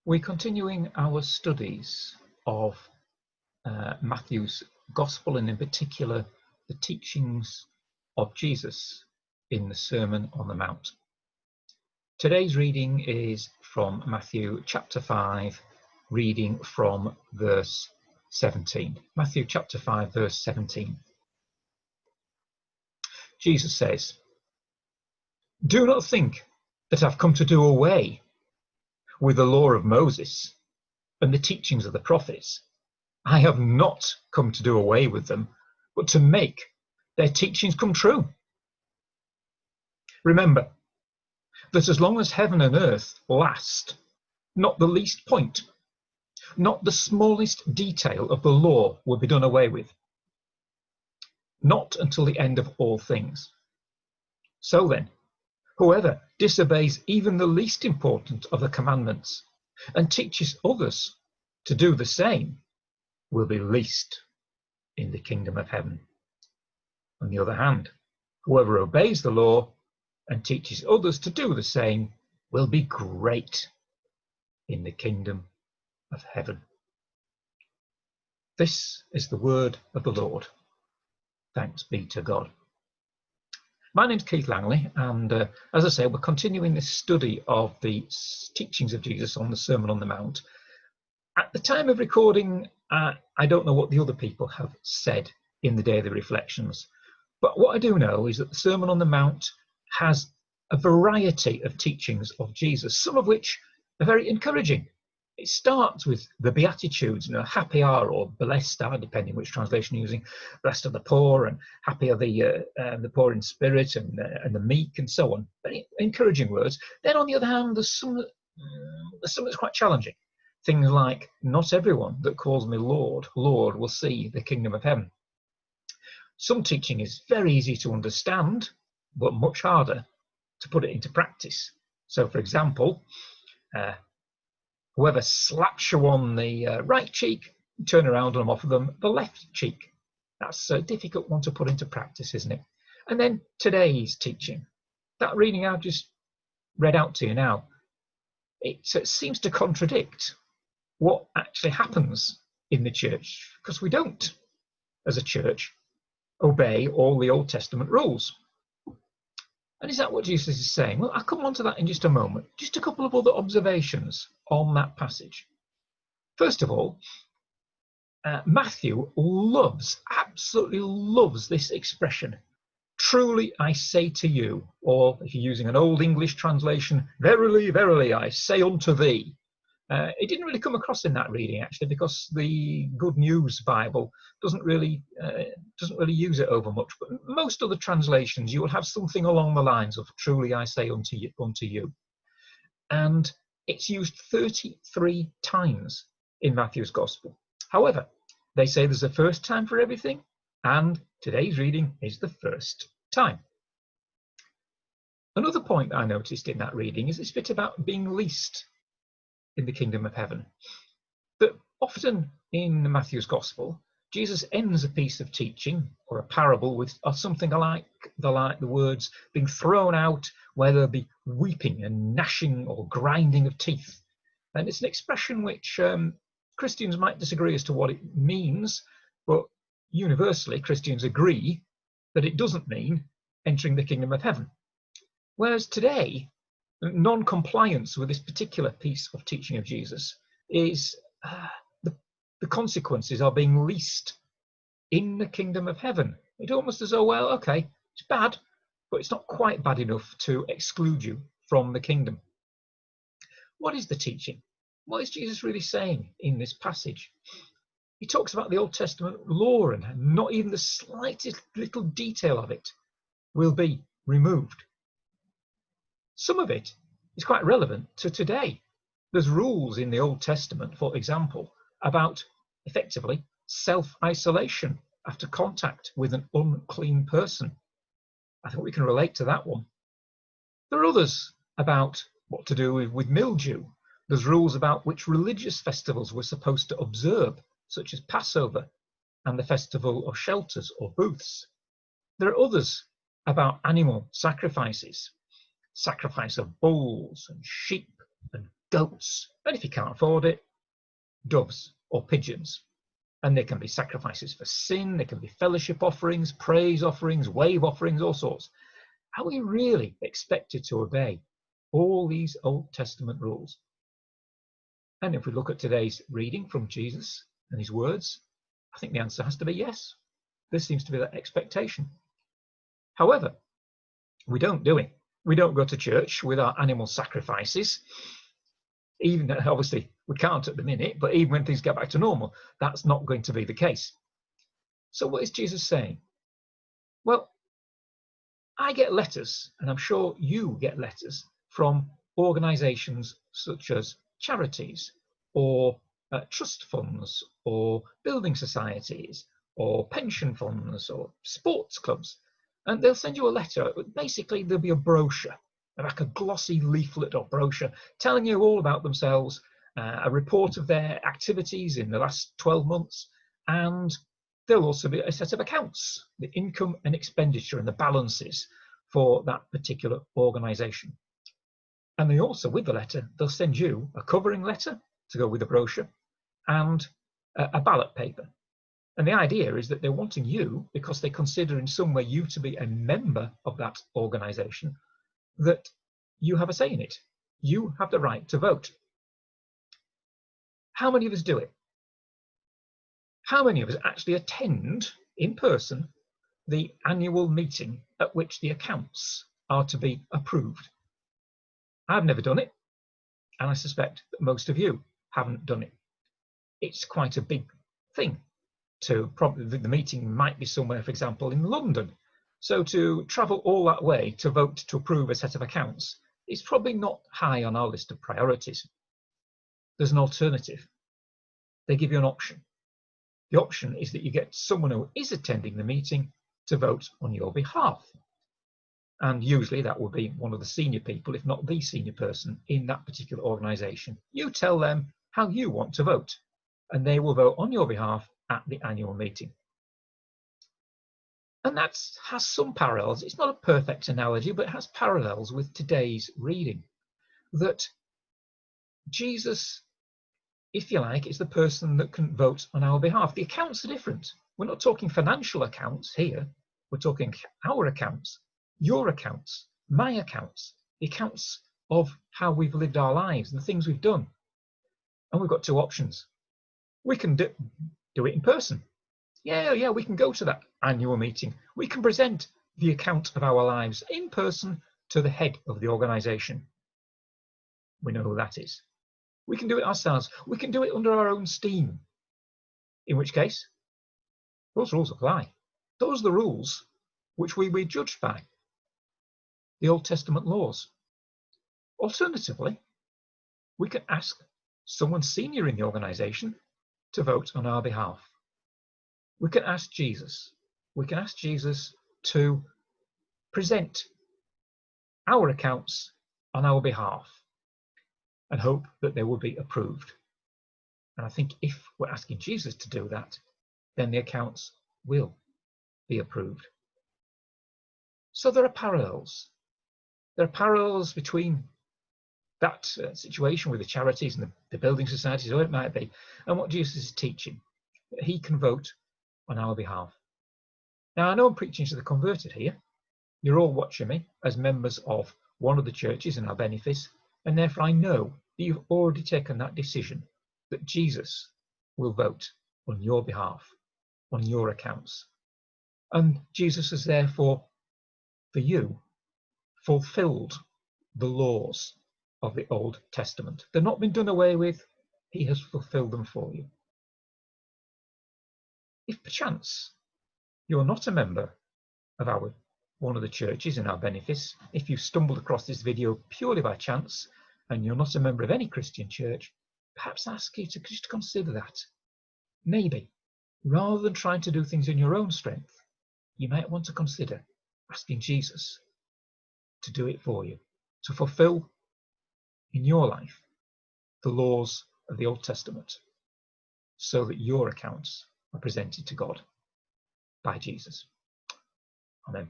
We're continuing our studies of Matthew's Gospel, and in particular the teachings of Jesus in the Sermon on the Mount. Today's reading is from Matthew chapter 5, reading from verse 17. Matthew chapter 5, verse 17. Jesus says, "Do not think that I've come to do away with the law of Moses and the teachings of the prophets. I have not come to do away with them, but to make their teachings come true. Remember that as long as heaven and earth last, not the least point, not the smallest detail of the law will be done away with. Not until the end of all things. So then, whoever disobeys even the least important of the commandments and teaches others to do the same will be least in the kingdom of heaven. On the other hand, whoever obeys the law and teaches others to do the same will be great in the kingdom of heaven." This is the word of the Lord. Thanks be to God. My name's Keith Langley, and as I say, we're continuing this study of the teachings of Jesus on the Sermon on the Mount. At the time of recording, I don't know what the other people have said in the daily reflections, but what I do know is that the Sermon on the Mount has a variety of teachings of Jesus, some of which are very encouraging. It starts with the Beatitudes, happy are, or blessed are, depending which translation you're using. Blessed are the poor, and happy are the poor in spirit, and the meek, and so on. Very encouraging words. Then, on the other hand, there's some that's quite challenging. Things like, "Not everyone that calls me Lord, Lord will see the kingdom of heaven." Some teaching is very easy to understand, but much harder to put it into practice. So, for example, whoever slaps you on the right cheek, turn around and offer them the left cheek. That's a difficult one to put into practice, isn't it? And then today's teaching, that reading I've just read out to you now, it seems to contradict what actually happens in the church, because we don't, as a church, obey all the Old Testament rules. And is that what Jesus is saying? Well, I'll come on to that in just a moment. Just a couple of other observations on that passage. First of all, Matthew absolutely loves this expression, "Truly I say to you," or if you're using an Old English translation, "Verily, verily, I say unto thee." It didn't really come across in that reading, actually, because the Good News Bible doesn't really use it over much. But most other translations, you will have something along the lines of "Truly I say unto you," and it's used 33 times in Matthew's Gospel. However, they say there's a first time for everything, and today's reading is the first time. Another point that I noticed in that reading is this bit about being least in the kingdom of heaven. But often in Matthew's Gospel, Jesus ends a piece of teaching or a parable with something like the words being thrown out, where there'll be weeping and gnashing or grinding of teeth. And it's an expression which Christians might disagree as to what it means, but universally Christians agree that it doesn't mean entering the kingdom of heaven. Whereas today, non-compliance with this particular piece of teaching of Jesus is the consequences are being least in the kingdom of heaven. It's almost as though, well, okay, it's bad, but it's not quite bad enough to exclude you from the kingdom. What is the teaching? What is Jesus really saying in this passage? He talks about the Old Testament law, and not even the slightest little detail of it will be removed. Some of it is quite relevant to today. There's rules in the Old Testament, for example, about effectively self-isolation after contact with an unclean person. I think we can relate to that one. There are others about what to do with mildew. There's rules about which religious festivals we're supposed to observe, such as Passover and the Festival of Shelters or Booths. There are others about animal sacrifices. Sacrifice of bulls and sheep and goats, and if you can't afford it, doves or pigeons. And they can be sacrifices for sin, they can be fellowship offerings, praise offerings, wave offerings, all sorts. Are we really expected to obey all these Old Testament rules? And if we look at today's reading from Jesus and his words, I think the answer has to be yes. There seems to be that expectation. However, we don't do it. We don't go to church with our animal sacrifices. Even obviously we can't at the minute, but even when things get back to normal, that's not going to be the case. So what is Jesus saying? Well, I get letters, and I'm sure you get letters from organisations such as charities or trust funds or building societies or pension funds or sports clubs, and they'll send you a letter. Basically, there'll be a brochure, like a glossy leaflet or brochure telling you all about themselves, a report of their activities in the last 12 months, and there'll also be a set of accounts, the income and expenditure and the balances for that particular organisation. And they also, with the letter, they'll send you a covering letter to go with the brochure and a ballot paper. And the idea is that they're wanting you, because they consider in some way you to be a member of that organisation, that you have a say in it. You have the right to vote. How many of us do it? How many of us actually attend in person the annual meeting at which the accounts are to be approved? I've never done it, and I suspect that most of you haven't done it. It's quite a big thing. The meeting might be somewhere, for example, in London. So to travel all that way to vote to approve a set of accounts is probably not high on our list of priorities. There's an alternative. They give you an option. The option is that you get someone who is attending the meeting to vote on your behalf. And usually that will be one of the senior people, if not the senior person in that particular organisation. You tell them how you want to vote, and they will vote on your behalf at the annual meeting. And that has some parallels. It's not a perfect analogy, but it has parallels with today's reading. That Jesus, if you like, is the person that can vote on our behalf. The accounts are different. We're not talking financial accounts here. We're talking our accounts, your accounts, my accounts, the accounts of how we've lived our lives and the things we've done. And we've got two options. We can do it in person. Yeah, we can go to that annual meeting. We can present the account of our lives in person to the head of the organisation. We know who that is. We can do it ourselves. We can do it under our own steam. In which case, those rules apply. Those are the rules which we were judged by, the Old Testament laws. Alternatively, we can ask someone senior in the organisation to vote on our behalf. We can ask Jesus. We can ask Jesus to present our accounts on our behalf and hope that they will be approved. And I think if we're asking Jesus to do that, then the accounts will be approved. So there are parallels. There are parallels between that situation with the charities and the building societies, or it might be, and what Jesus is teaching, that he can vote on our behalf. Now, I know I'm preaching to the converted here. You're all watching me as members of one of the churches in our benefice, and therefore I know that you've already taken that decision that Jesus will vote on your behalf, on your accounts. And Jesus has therefore, for you, fulfilled the laws of the Old Testament. They've not been done away with. He has fulfilled them for you. If perchance you're not a member of one of the churches in our benefice, if you stumbled across this video purely by chance and you're not a member of any Christian church, perhaps I ask you to just consider that. Maybe, rather than trying to do things in your own strength, you might want to consider asking Jesus to do it for you, to fulfill in your life the laws of the Old Testament, so that your accounts are presented to God by Jesus. Amen.